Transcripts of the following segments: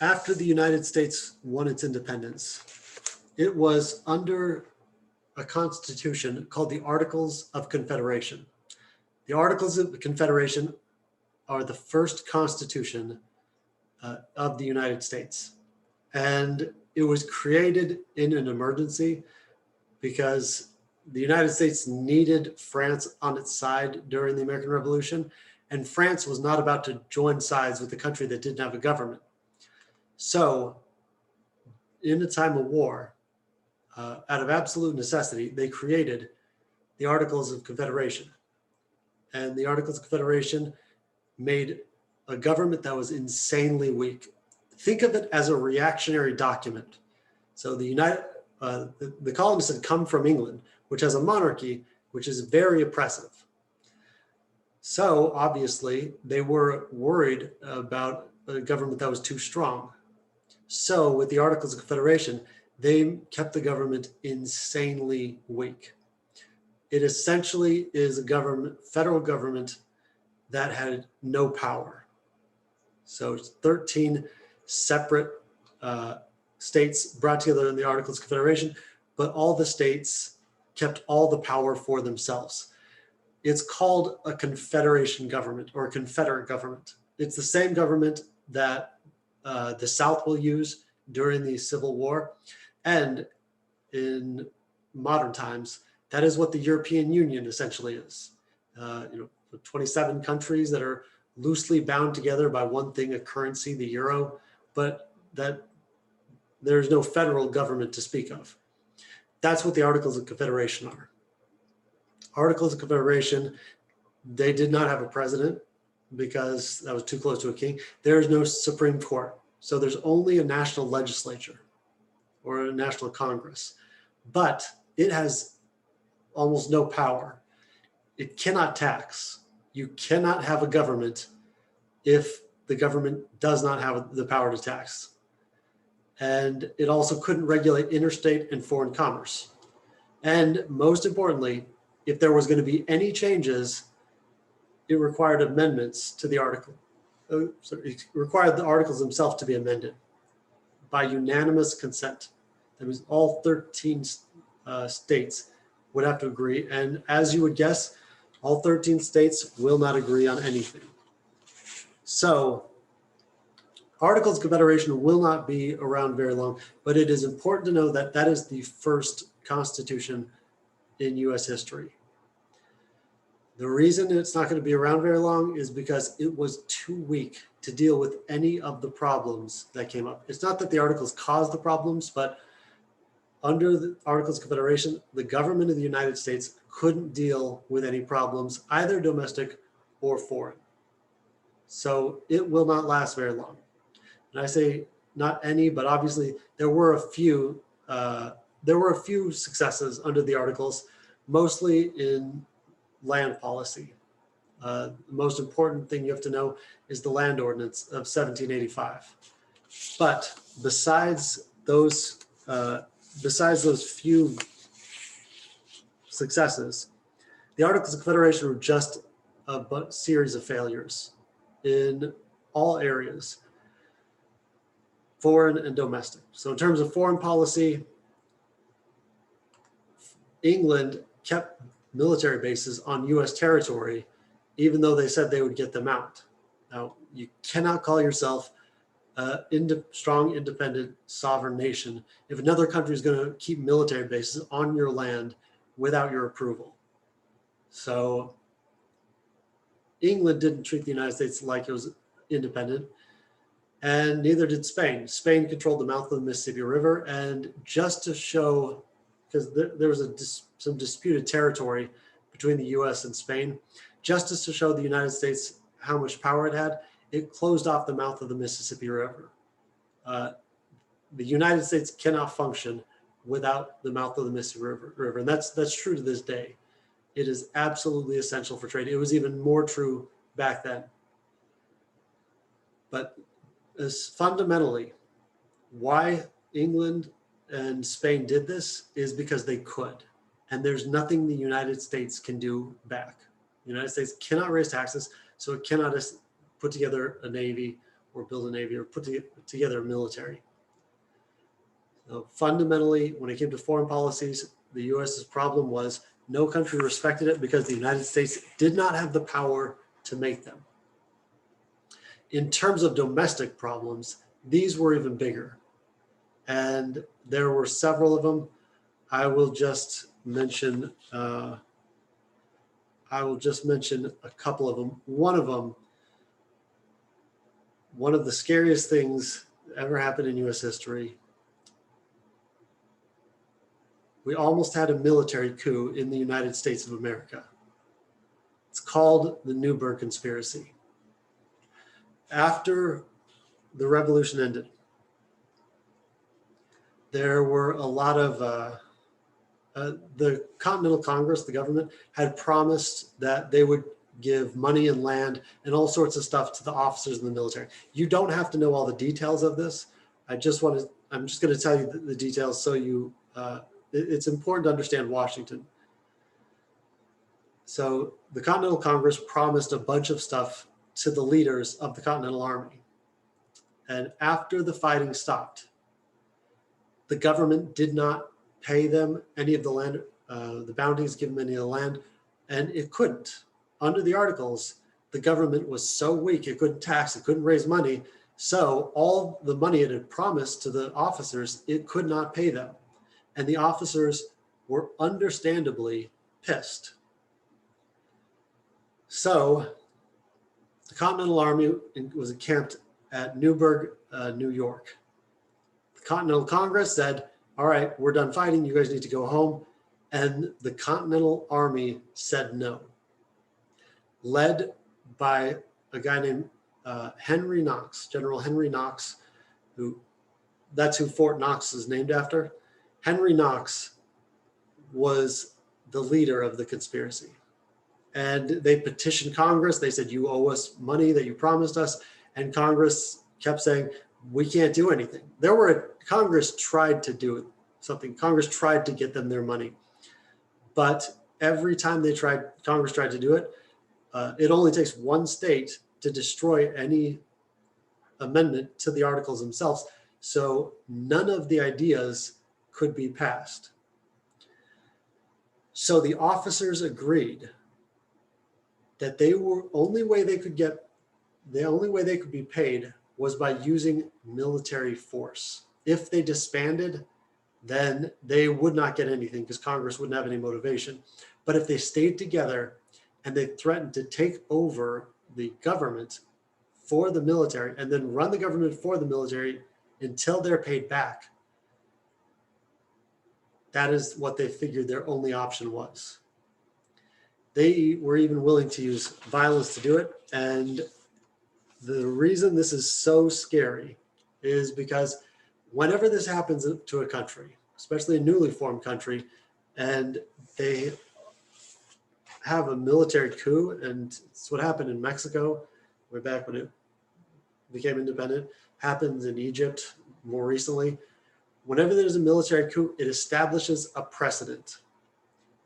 After the United States won its independence, it was under a constitution called the Articles of Confederation. The Articles of Confederation are the first constitution of the United States. And it was created in an emergency because the United States needed France on its side during the American Revolution, and France was not about to join sides with a country that didn't have a government. So, in a time of war, out of absolute necessity, they created the Articles of Confederation. And the Articles of Confederation made a government that was insanely weak. Think of it as a reactionary document. So the colonists had come from England, which has a monarchy, which is very oppressive. So obviously they were worried about a government that was too strong. So with the Articles of Confederation, they kept the government insanely weak. It essentially is a government, federal government that had no power. So it's 13 separate states brought together in the Articles of Confederation, but all the states kept all the power for themselves. It's called a confederation government or a confederate government. It's the same government that the South will use during the Civil War. And in modern times, that is what the European Union essentially is. 27 countries that are loosely bound together by one thing, a currency, the euro, but that there's no federal government to speak of. That's what the Articles of Confederation are. Articles of Confederation, they did not have a president because that was too close to a king. There is no Supreme Court. So there's only a national legislature or a national Congress, but it has almost no power. It cannot tax. You cannot have a government if the government does not have the power to tax. And it also couldn't regulate interstate and foreign commerce. And most importantly, if there was going to be any changes, it required amendments to the article. So it required the articles themselves to be amended by unanimous consent. That means all 13 states would have to agree. And as you would guess, all 13 states will not agree on anything. So Articles of Confederation will not be around very long, but it is important to know that that is the first constitution in US history. The reason it's not going to be around very long is because it was too weak to deal with any of the problems that came up. It's not that the articles caused the problems, but under the Articles of Confederation, the government of the United States couldn't deal with any problems, either domestic or foreign. So it will not last very long. And I say not any, but obviously there were a few successes under the Articles, mostly in land policy. The most important thing you have to know is the Land Ordinance of 1785. But besides those few successes, the Articles of Confederation were just a series of failures in all areas, foreign and domestic. So in terms of foreign policy, England kept military bases on US territory, even though they said they would get them out. Now, you cannot call yourself a strong, independent, sovereign nation if another country is going to keep military bases on your land without your approval. So England didn't treat the United States like it was independent, and neither did Spain. Spain controlled the mouth of the Mississippi River, and just to show, because there was some disputed territory between the US and Spain, just to show the United States how much power it had, it closed off the mouth of the Mississippi River. The United States cannot function without the mouth of the Mississippi River, and that's true to this day. It is absolutely essential for trade. It was even more true back then. But as fundamentally, why England and Spain did this is because they could. And there's nothing the United States can do back. The United States cannot raise taxes, so it cannot put together a navy or build a navy or put together a military. So fundamentally, when it came to foreign policies, the US's problem was no country respected it because the United States did not have the power to make them. In terms of domestic problems, these were even bigger. And there were several of them. I will just mention a couple of them. One of the scariest things that ever happened in US history. We almost had a military coup in the United States of America. It's called the Newburgh Conspiracy. After the revolution ended, there were a lot of, the Continental Congress, the government, had promised that they would give money and land and all sorts of stuff to the officers in the military. You don't have to know all the details of this. I'm just going to tell you the details so you, it's important to understand Washington. So the Continental Congress promised a bunch of stuff to the leaders of the Continental Army. And after the fighting stopped, the government did not pay them any of the land, the bounties, give them any of the land, and it couldn't. Under the Articles, the government was so weak, it couldn't tax, it couldn't raise money. So all the money it had promised to the officers, it could not pay them. And the officers were understandably pissed. So the Continental Army was encamped at Newburgh, New York. The Continental Congress said, all right, we're done fighting, you guys need to go home. And the Continental Army said no. Led by a guy named Henry Knox, General Henry Knox, that's who Fort Knox is named after. Henry Knox was the leader of the conspiracy. And they petitioned Congress. They said, you owe us money that you promised us. And Congress kept saying, we can't do anything. Congress tried to do something. Congress tried to get them their money. But every time Congress tried to do it, it only takes one state to destroy any amendment to the Articles themselves. So none of the ideas could be passed. So the officers agreed that the only way they could be paid was by using military force. If they disbanded, then they would not get anything because Congress wouldn't have any motivation. But if they stayed together and they threatened to take over the government for the military and then run the government for the military until they're paid back, that is what they figured their only option was. They were even willing to use violence to do it. And the reason this is so scary is because whenever this happens to a country, especially a newly formed country, and they have a military coup, and it's what happened in Mexico, way back when it became independent, happens in Egypt more recently. Whenever there's a military coup, it establishes a precedent.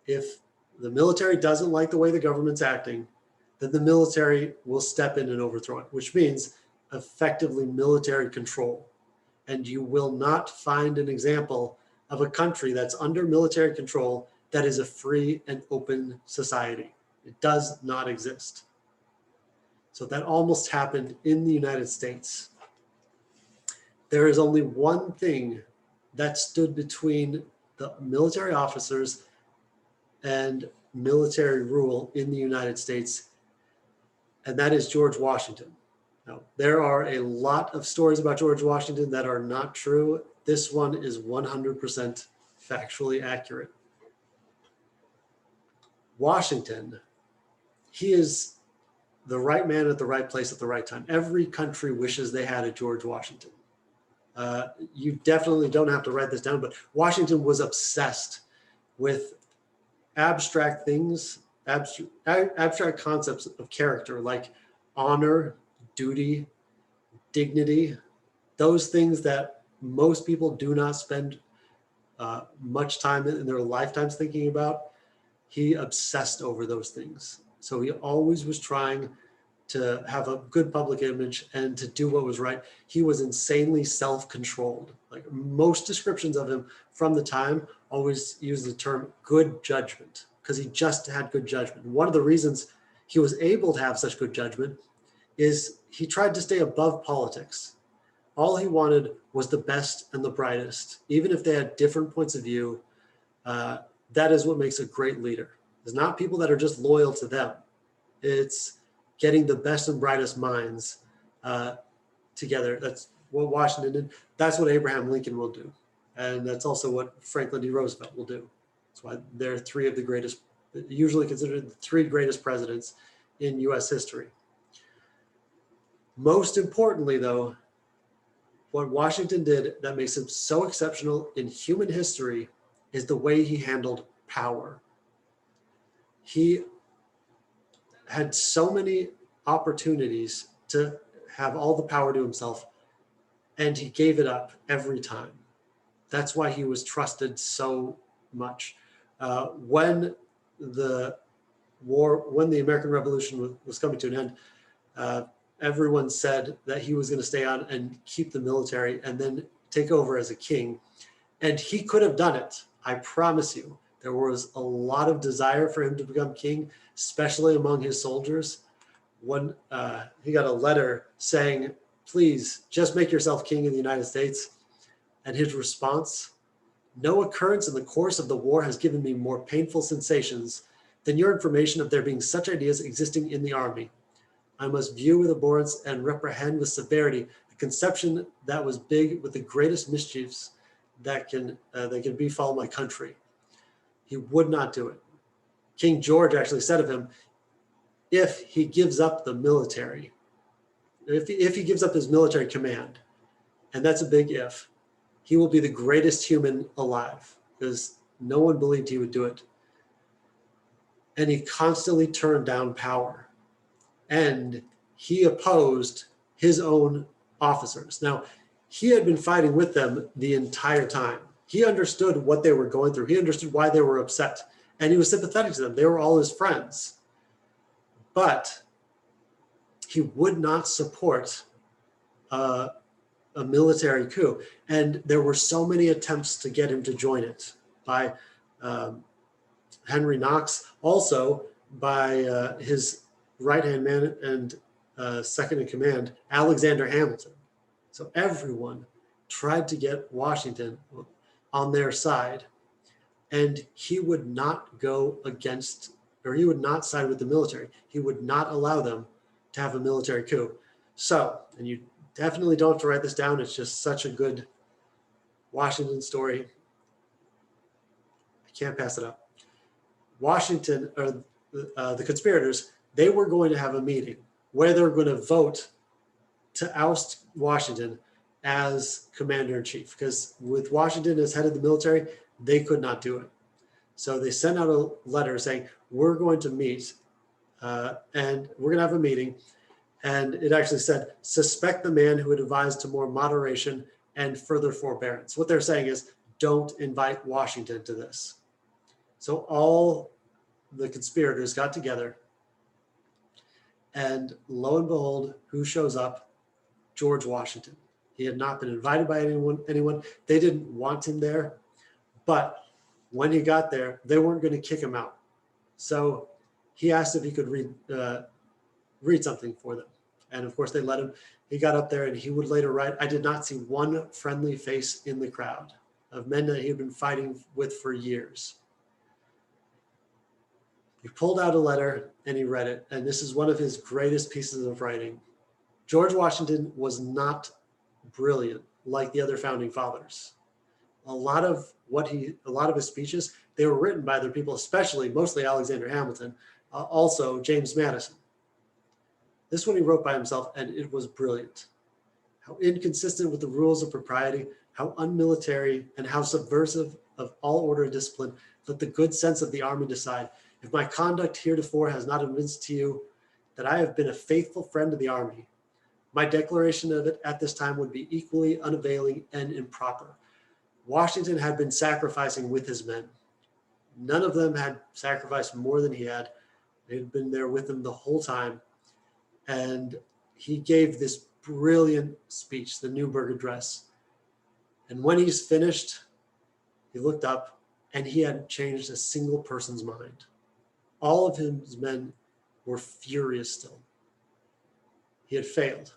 If the military doesn't like the way the government's acting, then the military will step in and overthrow it, which means effectively military control. And you will not find an example of a country that's under military control that is a free and open society. It does not exist. So that almost happened in the United States. There is only one thing that stood between the military officers and military rule in the United States, and that is George Washington. Now, there are a lot of stories about George Washington that are not true. This one is 100% factually accurate. Washington, he is the right man at the right place at the right time. Every country wishes they had a George Washington. You definitely don't have to write this down, but Washington was obsessed with abstract things, abstract concepts of character like honor, duty, dignity, those things that most people do not spend much time in their lifetimes thinking about. He obsessed over those things. So he always was trying to have a good public image and to do what was right. He was insanely self-controlled. Like most descriptions of him from the time always use the term good judgment, because he just had good judgment. One of the reasons he was able to have such good judgment is he tried to stay above politics. All he wanted was the best and the brightest. Even if they had different points of view, that is what makes a great leader. It's not people that are just loyal to them. It's getting the best and brightest minds together. That's what Washington did. That's what Abraham Lincoln will do. And that's also what Franklin D. Roosevelt will do. That's why they're three of the greatest, usually considered the three greatest presidents in US history. Most importantly, though, what Washington did that makes him so exceptional in human history is the way he handled power. He had so many opportunities to have all the power to himself, and he gave it up every time. That's why he was trusted so much. When the American Revolution was coming to an end, everyone said that he was going to stay on and keep the military and then take over as a king. And he could have done it. I promise you. There was a lot of desire for him to become king, especially among his soldiers. When he got a letter saying, please just make yourself king of the United States. And his response, no occurrence in the course of the war has given me more painful sensations than your information of there being such ideas existing in the army. I must view with abhorrence and reprehend with severity the conception that was big with the greatest mischiefs that can befall my country. He would not do it. King George actually said of him, if he gives up the military, if he gives up his military command, and that's a big if, he will be the greatest human alive, because no one believed he would do it. And he constantly turned down power. And he opposed his own officers. Now, he had been fighting with them the entire time. He understood what they were going through. He understood why they were upset. And he was sympathetic to them. They were all his friends. But he would not support a military coup. And there were so many attempts to get him to join it by Henry Knox, also by his right-hand man and second in command, Alexander Hamilton. So everyone tried to get Washington on their side, and he would not go against, or he would not side with the military. He would not allow them to have a military coup. So, and you definitely don't have to write this down. It's just such a good Washington story. I can't pass it up. Washington, or the conspirators, they were going to have a meeting where they were going to vote to oust Washington as commander-in-chief, because with Washington as head of the military, they could not do it. So they sent out a letter saying, we're going to meet and we're going to have a meeting. And it actually said, suspect the man who would advise to more moderation and further forbearance. What they're saying is, don't invite Washington to this. So all the conspirators got together, and lo and behold, who shows up? George Washington. He had not been invited by anyone. They didn't want him there, but when he got there, they weren't going to kick him out. So he asked if he could read something for them. And of course they let him. He got up there and he would later write, I did not see one friendly face in the crowd of men that he had been fighting with for years. He pulled out a letter and he read it. And this is one of his greatest pieces of writing. George Washington was not brilliant like the other founding fathers. A lot of his speeches, they were written by other people, especially mostly Alexander Hamilton, also James Madison. This one he wrote by himself, and it was brilliant. How inconsistent with the rules of propriety, how unmilitary, and how subversive of all order and discipline. Let the good sense of the army decide. If my conduct heretofore has not evinced to you that I have been a faithful friend of the army, my declaration of it at this time would be equally unavailing and improper. Washington had been sacrificing with his men. None of them had sacrificed more than he had. They had been there with him the whole time. And he gave this brilliant speech, the Newburgh Address. And when he's finished, he looked up and he hadn't changed a single person's mind. All of his men were furious still. He had failed.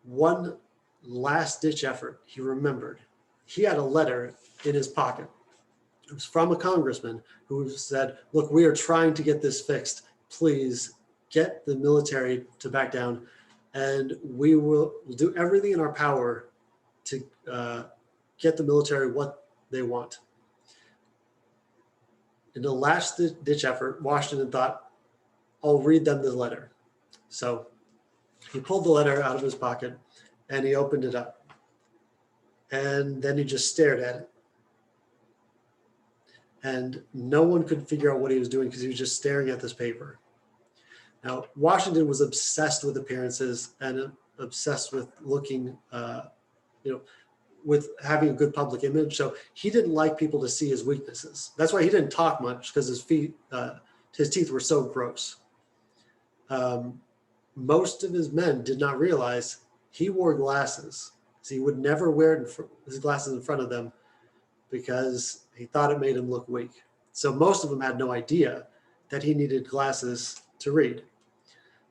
One last ditch effort, he remembered. He had a letter in his pocket. It was from a congressman who said, look, we are trying to get this fixed. Please get the military to back down, and we will do everything in our power to get the military what they want. In a last ditch effort, Washington thought, I'll read them the letter. So he pulled the letter out of his pocket and he opened it up. And then he just stared at it. And no one could figure out what he was doing because he was just staring at this paper. Now, Washington was obsessed with appearances and obsessed with looking, with having a good public image. So he didn't like people to see his weaknesses. That's why he didn't talk much, because his teeth were so gross. Most of his men did not realize he wore glasses. So he would never wear his glasses in front of them because he thought it made him look weak. So most of them had no idea that he needed glasses to read.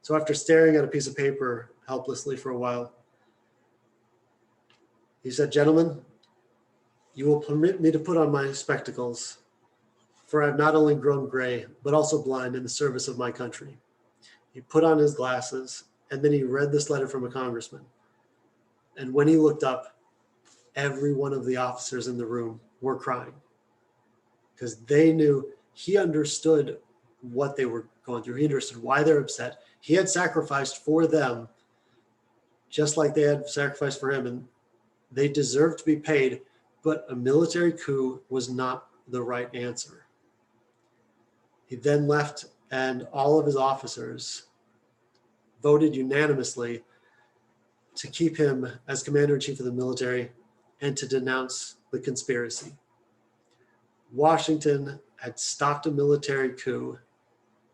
So after staring at a piece of paper helplessly for a while, he said, gentlemen, you will permit me to put on my spectacles, for I have not only grown gray, but also blind in the service of my country. He put on his glasses, and then he read this letter from a congressman. And when he looked up, every one of the officers in the room were crying, because they knew he understood what they were going through. He understood why they're upset. He had sacrificed for them, just like they had sacrificed for him, and they deserved to be paid, but a military coup was not the right answer. He then left, and all of his officers voted unanimously to keep him as commander-in-chief of the military and to denounce the conspiracy. Washington had stopped a military coup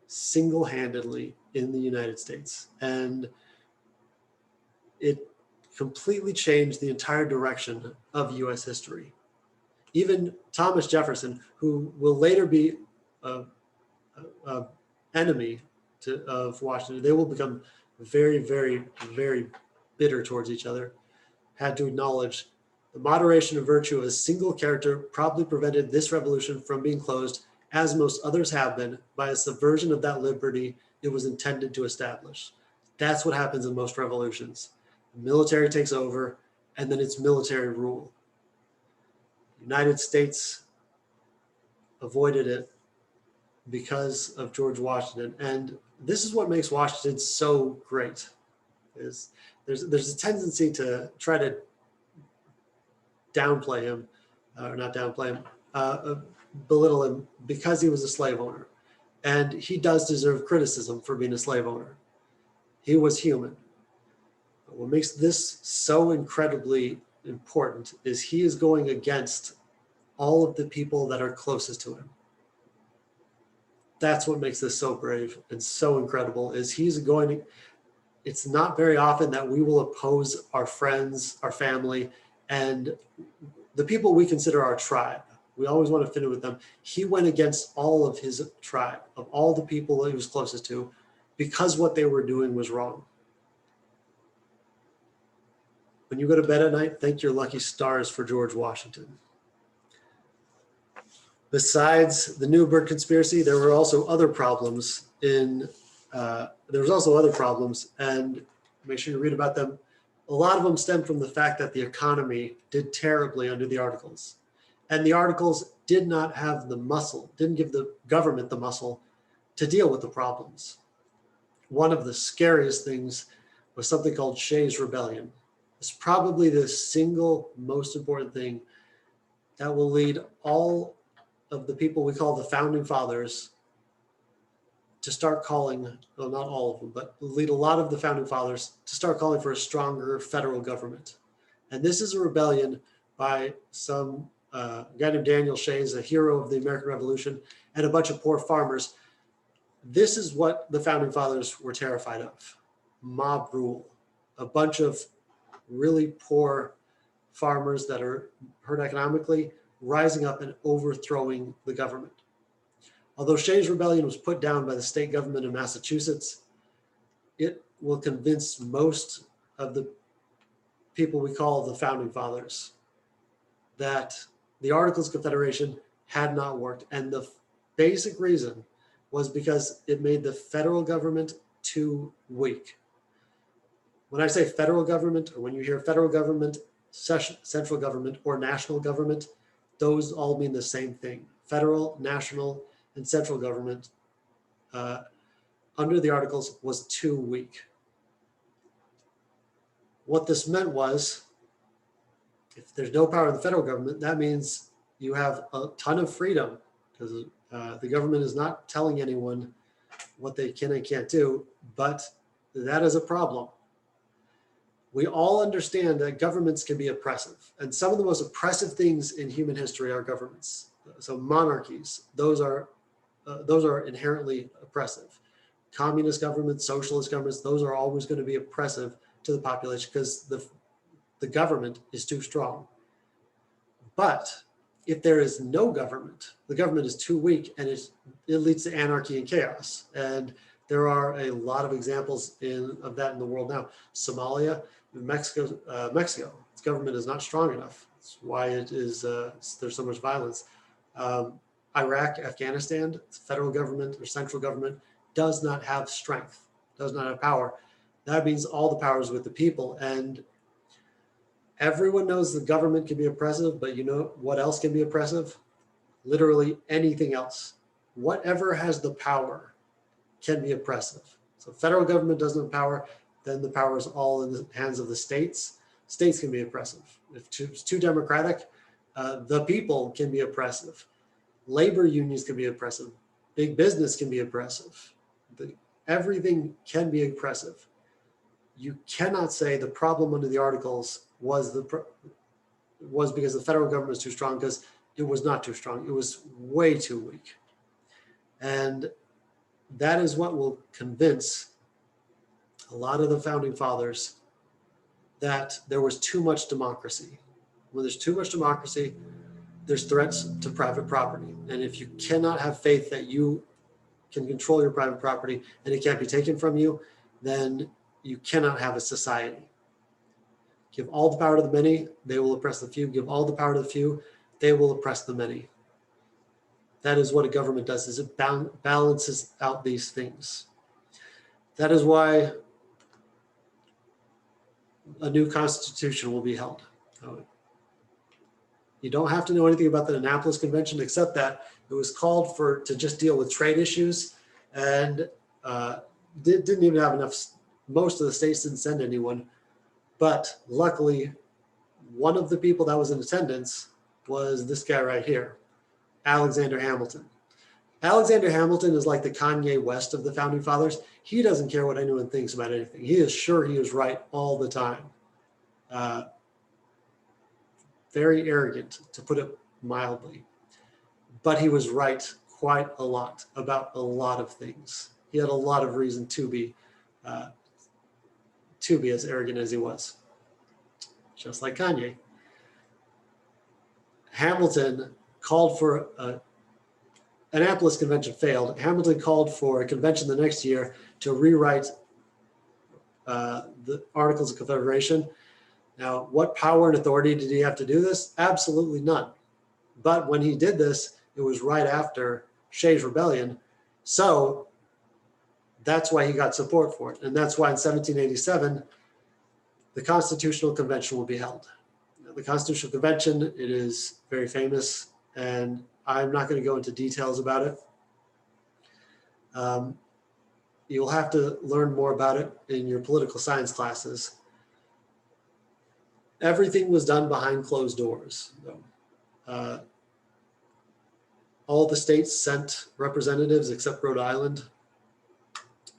single-handedly in the United States, and it completely changed the entire direction of US history. Even Thomas Jefferson, who will later be an enemy of Washington, they will become very, very, very bitter towards each other, had to acknowledge the moderation of virtue of a single character probably prevented this revolution from being closed, as most others have been, by a subversion of that liberty it was intended to establish. That's what happens in most revolutions. The military takes over, and then it's military rule. The United States avoided it because of George Washington. And this is what makes Washington so great. There's a tendency to try to downplay him, or not downplay him, belittle him because he was a slave owner. And he does deserve criticism for being a slave owner. He was human. But what makes this so incredibly important is he is going against all of the people that are closest to him. That's what makes this so brave and so incredible, is it's not very often that we will oppose our friends, our family, and the people we consider our tribe. We always want to fit in with them. He went against all of his tribe, of all the people that he was closest to, because what they were doing was wrong. When you go to bed at night, thank your lucky stars for George Washington. Besides the Newburgh conspiracy, there were also other problems and make sure you read about them. A lot of them stem from the fact that the economy did terribly under the Articles. And the Articles did not have the muscle, didn't give the government the muscle to deal with the problems. One of the scariest things was something called Shays' Rebellion. It's probably the single most important thing that will lead all of the people we call the founding fathers to start calling, well, not all of them, but lead a lot of the founding fathers to start calling for a stronger federal government. And this is a rebellion by a guy named Daniel Shays, a hero of the American Revolution, and a bunch of poor farmers This is what the founding fathers were terrified of: mob rule. A bunch of really poor farmers that are hurt economically rising up and overthrowing the government. Although Shays' Rebellion was put down by the state government in Massachusetts, it will convince most of the people we call the founding fathers that the Articles of Confederation had not worked. And the basic reason was because it made the federal government too weak. When I say federal government, or when you hear federal government, central government, or national government, those all mean the same thing. Federal, national, and central government under the Articles was too weak. What this meant was, if there's no power in the federal government, that means you have a ton of freedom, because the government is not telling anyone what they can and can't do, but that is a problem. We all understand that governments can be oppressive, and some of the most oppressive things in human history are governments. So monarchies, those are inherently oppressive. Communist governments, socialist governments, those are always going to be oppressive to the population because the government is too strong. But if there is no government, the government is too weak, and it leads to anarchy and chaos. And there are a lot of examples of that in the world now. Somalia, Mexico, its government is not strong enough. That's why it is there's so much violence. Iraq, Afghanistan, federal government or central government does not have strength, does not have power. That means all the power is with the people. And everyone knows the government can be oppressive, but you know what else can be oppressive? Literally anything else. Whatever has the power can be oppressive. So federal government doesn't have power, then the power is all in the hands of the states. States can be oppressive. If it's too democratic, the people can be oppressive. Labor unions can be oppressive. Big business can be oppressive. Everything can be oppressive. You cannot say the problem under the Articles was because the federal government was too strong, because it was not too strong. It was way too weak. And that is what will convince a lot of the founding fathers that there was too much democracy. When there's too much democracy, there's threats to private property. And if you cannot have faith that you can control your private property and it can't be taken from you, then you cannot have a society. Give all the power to the many, they will oppress the few. Give all the power to the few, they will oppress the many. That is what a government does, is it balances out these things. That is why a new constitution will be held. You don't have to know anything about the Annapolis Convention, except that it was called to just deal with trade issues, and didn't even have enough. Most of the states didn't send anyone, but luckily, one of the people that was in attendance was this guy right here, Alexander Hamilton. Alexander Hamilton is like the Kanye West of the founding fathers. He doesn't care what anyone thinks about anything. He is sure he is right all the time. Very arrogant, to put it mildly. But he was right quite a lot about a lot of things. He had a lot of reason to be as arrogant as he was, just like Kanye. Hamilton called for Annapolis Convention failed. Hamilton called for a convention the next year to rewrite the Articles of Confederation. Now, what power and authority did he have to do this? Absolutely none. But when he did this, it was right after Shays' Rebellion. So that's why he got support for it. And that's why in 1787, the Constitutional Convention will be held. The Constitutional Convention, it is very famous, and I'm not going to go into details about it. You'll have to learn more about it in your political science classes. Everything was done behind closed doors. All the states sent representatives except Rhode Island.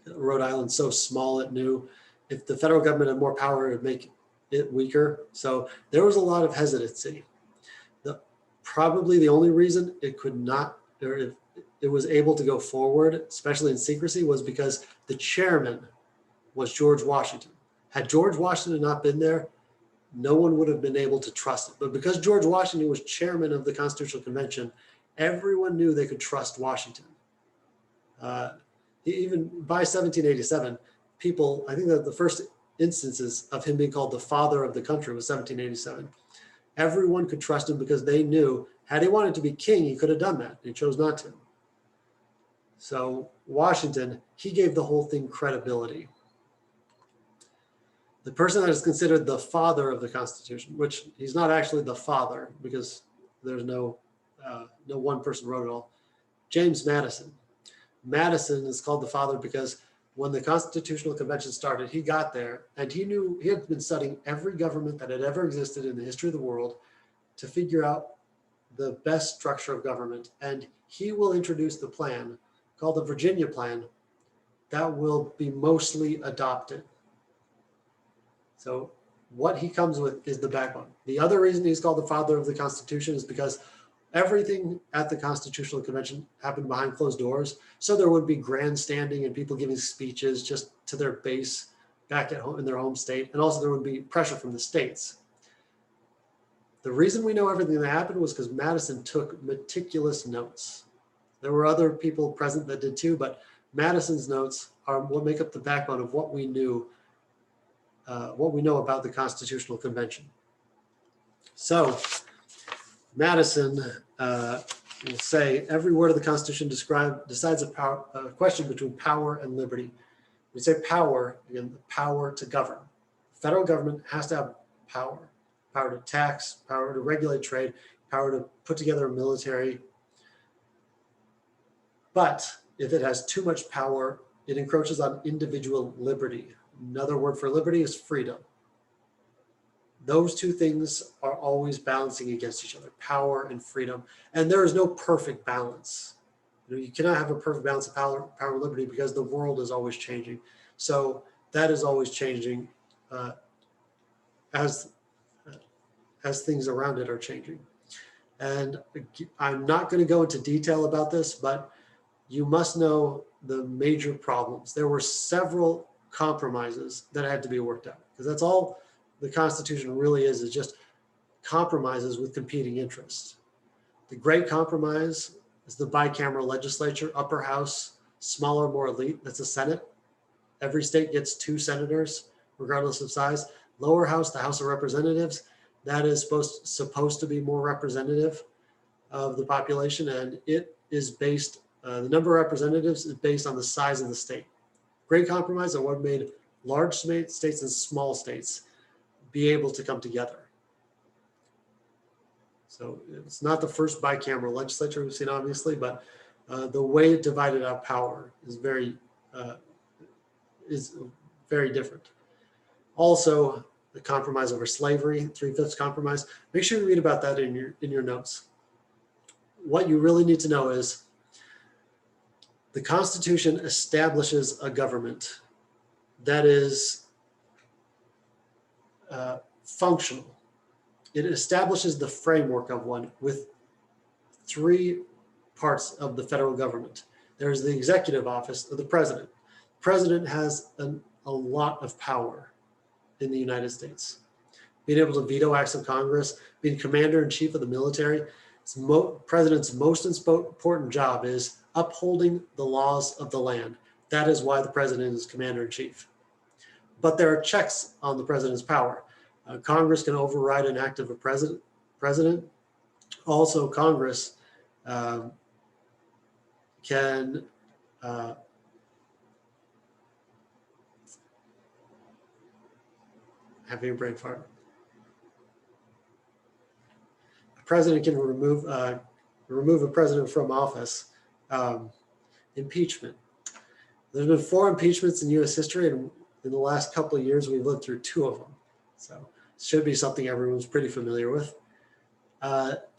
Rhode Island's so small, it knew if the federal government had more power, it would make it weaker. So there was a lot of hesitancy. Probably the only reason it could not or if it was able to go forward, especially in secrecy, was because the chairman was George Washington. Had George Washington not been there, no one would have been able to trust it. But because George Washington was chairman of the Constitutional Convention, everyone knew they could trust Washington. Even by 1787, people, I think that the first instances of him being called the father of the country was 1787. Everyone could trust him because they knew had he wanted to be king, he could have done that. He chose not to. So Washington, he gave the whole thing credibility. The person that is considered the father of the Constitution, which he's not actually the father because there's no one person wrote it all, James Madison. Madison is called the father because when the Constitutional Convention started, he got there and he knew he had been studying every government that had ever existed in the history of the world to figure out the best structure of government. And he will introduce the plan called the Virginia Plan that will be mostly adopted. So what he comes with is the backbone. The other reason he's called the father of the Constitution is because everything at the Constitutional Convention happened behind closed doors. So there would be grandstanding and people giving speeches just to their base back at home in their home state. And also there would be pressure from the states. The reason we know everything that happened was because Madison took meticulous notes. There were other people present that did too, but Madison's notes are what make up the backbone of what we knew, what we know about the Constitutional Convention. So Madison will say every word of the Constitution decides a question between power and liberty. We say power, again, the power to govern. The federal government has to have power to tax, power to regulate trade, power to put together a military. But if it has too much power, it encroaches on individual liberty. Another word for liberty is freedom. Those two things are always balancing against each other, power and freedom. And there is no perfect balance. You cannot have a perfect balance of power and liberty because the world is always changing. So that is always changing as things around it are changing. And I'm not going to go into detail about this, but you must know the major problems. There were several compromises that had to be worked out because that's all the Constitution really is just compromises with competing interests. The Great Compromise is the bicameral legislature, upper house, smaller, more elite. That's the Senate. Every state gets 2 senators, regardless of size. Lower house, the House of Representatives, that is supposed to be more representative of the population, and it is based, the number of representatives is based on the size of the state. Great Compromise are what made large states and small states be able to come together. So it's not the first bicameral legislature we've seen, obviously, but the way it divided up power is very different. Also, the compromise over slavery, 3/5 compromise. Make sure you read about that in your notes. What you really need to know is the Constitution establishes a government that is functional. It establishes the framework of one with 3 parts of the federal government. There's the executive office of the president. The president has a lot of power in the United States. Being able to veto acts of Congress, being commander-in-chief of the military. President's most important job is upholding the laws of the land. That is why the president is commander-in-chief. But there are checks on the president's power. Congress can override an act of a president. Also, Congress can having a brain fart. A president can remove a president from office. Impeachment. There's been 4 impeachments in U.S. history, and in the last couple of years, we've lived through 2 of them. So it should be something everyone's pretty familiar with.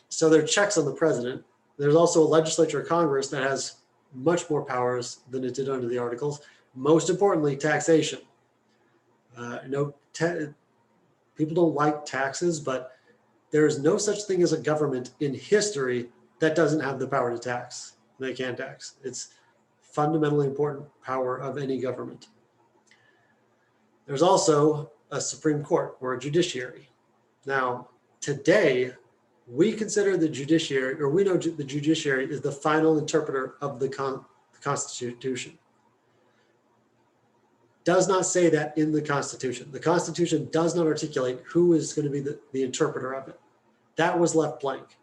So there are checks on the president. There's also a legislature of Congress that has much more powers than it did under the Articles. Most importantly, taxation. People don't like taxes, but there is no such thing as a government in history that doesn't have the power to tax. They can't tax. It's fundamentally important power of any government. There's also a Supreme Court or a judiciary. Now, today, we consider the judiciary, or we know the judiciary is the final interpreter of the Constitution. Does not say that in the Constitution. The Constitution does not articulate who is going to be the interpreter of it. That was left blank.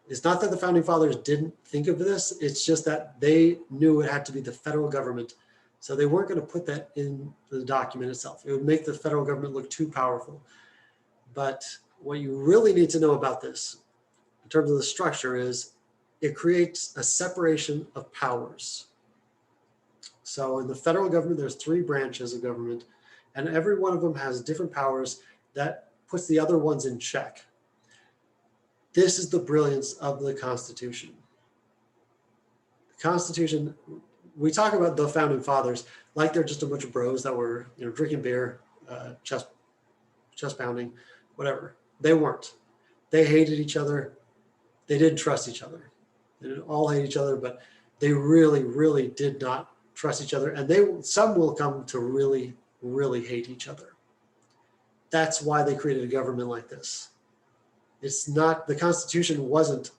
It's not that the founding fathers didn't think of this, it's just that they knew it had to be the federal government. So they weren't going to put that in the document itself. It would make the federal government look too powerful. But what you really need to know about this, in terms of the structure, is it creates a separation of powers. So in the federal government, there's 3 branches of government, and every one of them has different powers that puts the other ones in check. This is the brilliance of the Constitution. The Constitution, we talk about the founding fathers like they're just a bunch of bros that were, drinking beer, chest pounding, whatever. They weren't. They hated each other. They didn't trust each other. They didn't all hate each other, but they really, really did not trust each other. And some will come to really, really hate each other. That's why they created a government like this. It's not, the Constitution wasn't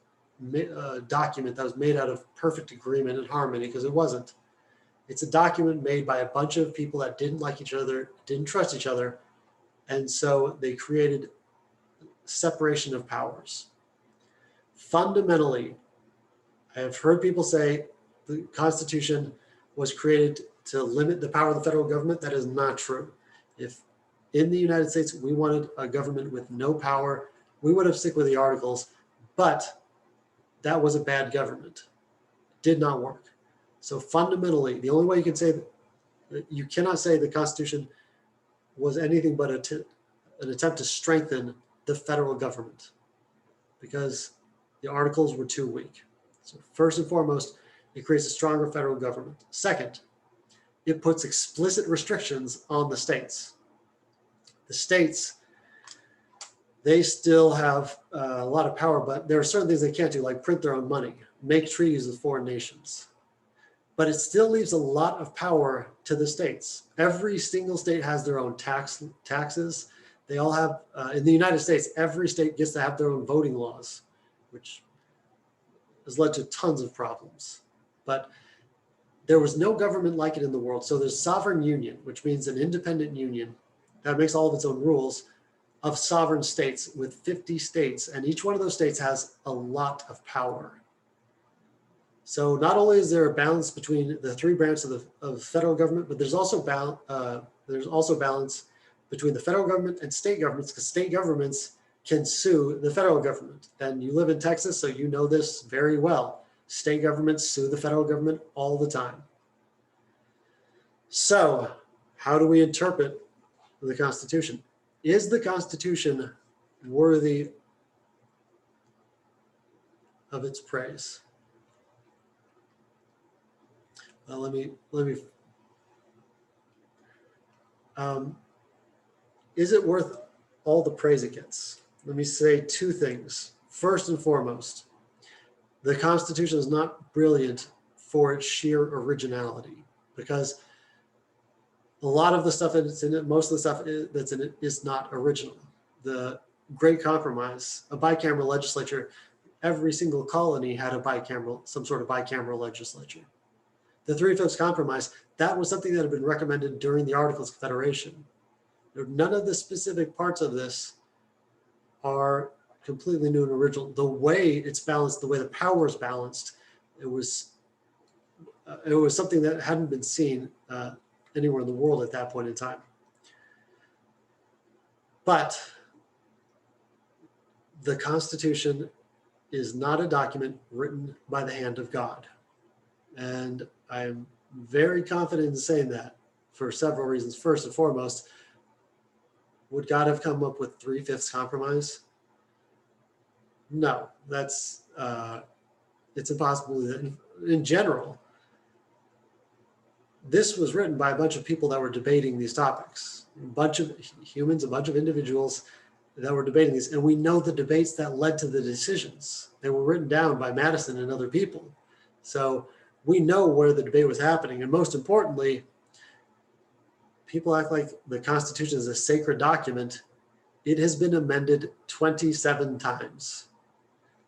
a document that was made out of perfect agreement and harmony, because it wasn't. It's a document made by a bunch of people that didn't like each other, didn't trust each other, and so they created separation of powers. Fundamentally, I have heard people say the Constitution was created to limit the power of the federal government. That is not true. If in the United States we wanted a government with no power, we would have stuck with the Articles, but that was a bad government. It did not work. So fundamentally, the only way you can say that you cannot say the Constitution was anything but an attempt to strengthen the federal government, because the Articles were too weak. So first and foremost, it creates a stronger federal government. Second, it puts explicit restrictions on the states. The states, they still have a lot of power, but there are certain things they can't do, like print their own money, make treaties with foreign nations. But it still leaves a lot of power to the states. Every single state has their own taxes. They all have, in the United States, every state gets to have their own voting laws, which has led to tons of problems. But there was no government like it in the world. So there's sovereign union, which means an independent union that makes all of its own rules, of sovereign states with 50 states, and each one of those states has a lot of power. So not only is there a balance between the 3 branches of federal government, but there's also balance between the federal government and state governments, because state governments can sue the federal government. And you live in Texas, so you know this very well. State governments sue the federal government all the time. So how do we interpret the Constitution? Is the Constitution worthy of its praise? Well, is it worth all the praise it gets? Let me say 2 things. First and foremost, the Constitution is not brilliant for its sheer originality, because a lot of the stuff that's in it, most of the stuff that's in it is not original. The Great Compromise, a bicameral legislature, every single colony had some sort of bicameral legislature. The 3/5 Compromise, that was something that had been recommended during the Articles of Confederation. None of the specific parts of this are completely new and original. The way it's balanced, the way the power is balanced, it was something that hadn't been seen anywhere in the world at that point in time. But the Constitution is not a document written by the hand of God. And I'm very confident in saying that for several reasons. First and foremost, would God have come up with 3/5 compromise? No, it's impossible. In general, this was written by a bunch of people that were debating these topics, a bunch of humans, a bunch of individuals that were debating these. And we know the debates that led to the decisions. They were written down by Madison and other people. So we know where the debate was happening. And most importantly, people act like the Constitution is a sacred document. It has been amended 27 times.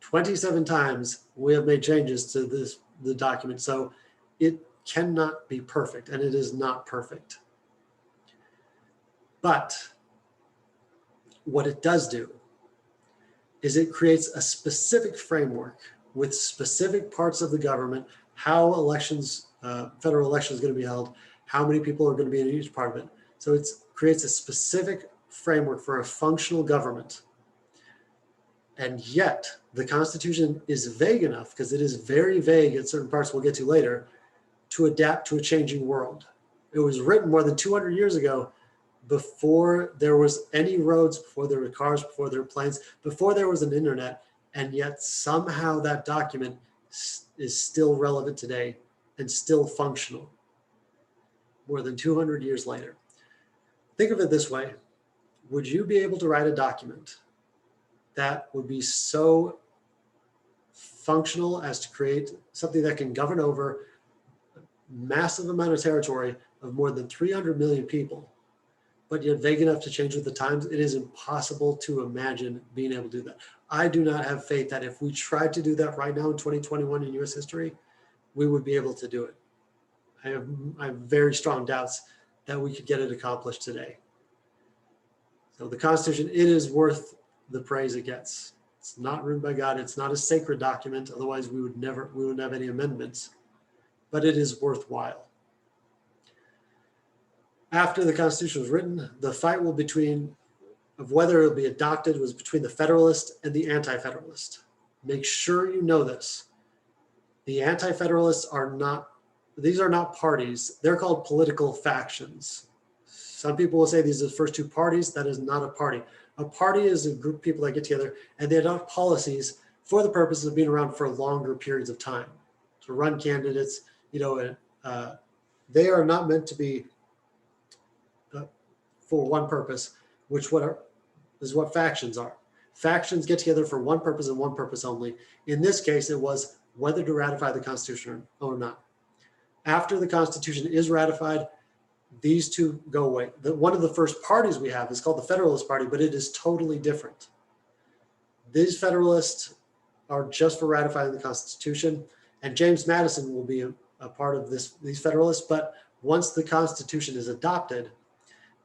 27 times we have made changes to the document. So it cannot be perfect, and it is not perfect. But what it does do is it creates a specific framework with specific parts of the government, how elections, federal elections is going to be held, how many people are going to be in each part of it. So it creates a specific framework for a functional government. And yet the Constitution is vague enough, because it is very vague in certain parts we'll get to later, to adapt to a changing world. It was written more than 200 years ago, before there was any roads, before there were cars, before there were planes, before there was an internet, and yet somehow that document is still relevant today and still functional more than 200 years later. Think of it this way. Would you be able to write a document that would be so functional as to create something that can govern over a massive amount of territory of more than 300 million people, but yet vague enough to change with the times? It is impossible to imagine being able to do that. I do not have faith that if we tried to do that right now in 2021 in US history, we would be able to do it. I have very strong doubts that we could get it accomplished today. So the Constitution, it is worth the praise it gets. It's not written by God. It's not a sacred document. Otherwise we wouldn't have any amendments, but it is worthwhile. After the Constitution was written, the fight of whether it will be adopted was between the Federalist and the Anti-Federalist. Make sure you know this. The Anti-Federalists these are not parties. They're called political factions. Some people will say these are the first two parties. That is not a party. A party is a group of people that get together and they adopt policies for the purpose of being around for longer periods of time, to run candidates. They are not meant to be for one purpose, which is what factions are. Factions get together for one purpose and one purpose only. In this case, it was whether to ratify the Constitution or not. After the Constitution is ratified, these two go away. One of the first parties we have is called the Federalist Party, but it is totally different. These Federalists are just for ratifying the Constitution, and James Madison will be a part of these Federalists. But once the Constitution is adopted,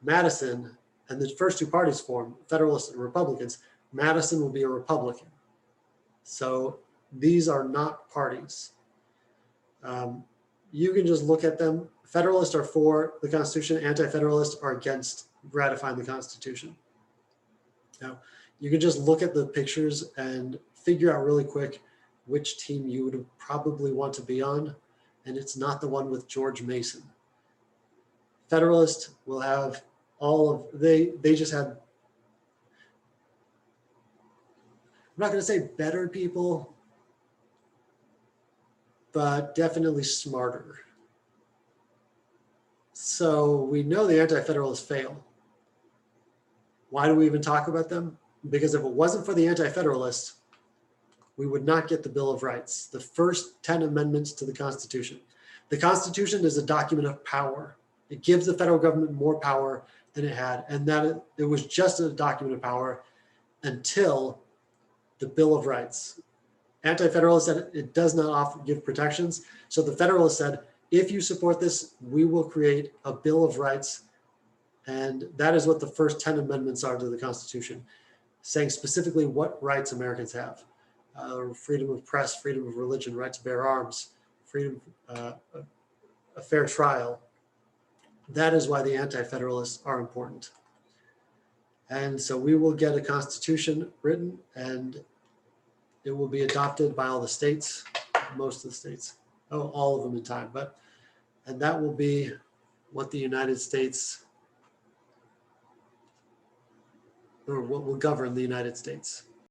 Madison and the first two parties form, Federalists and Republicans. Madison will be a Republican. So these are not parties. You can just look at them. Federalists are for the Constitution. Anti-Federalists are against ratifying the Constitution. Now, you can just look at the pictures and figure out really quick which team you would probably want to be on, and it's not the one with George Mason. Federalist will have they just had, I'm not going to say better people, but definitely smarter. So we know the Anti-Federalists fail. Why do we even talk about them? Because if it wasn't for the Anti-Federalists, we would not get the Bill of Rights, the first 10 amendments to the Constitution. The Constitution is a document of power. It gives the federal government more power than it had, and that it was just a document of power until the Bill of Rights. Anti-Federalists said it does not give protections. So the Federalists said, if you support this, we will create a Bill of Rights. And that is what the first 10 amendments are to the Constitution, saying specifically what rights Americans have. Freedom of press, freedom of religion, right to bear arms, freedom, a fair trial. That is why the Anti-Federalists are important. And so we will get a Constitution written, and it will be adopted by all the states, most of the states, all of them in time. And that will be what the United States, or what will govern the United States.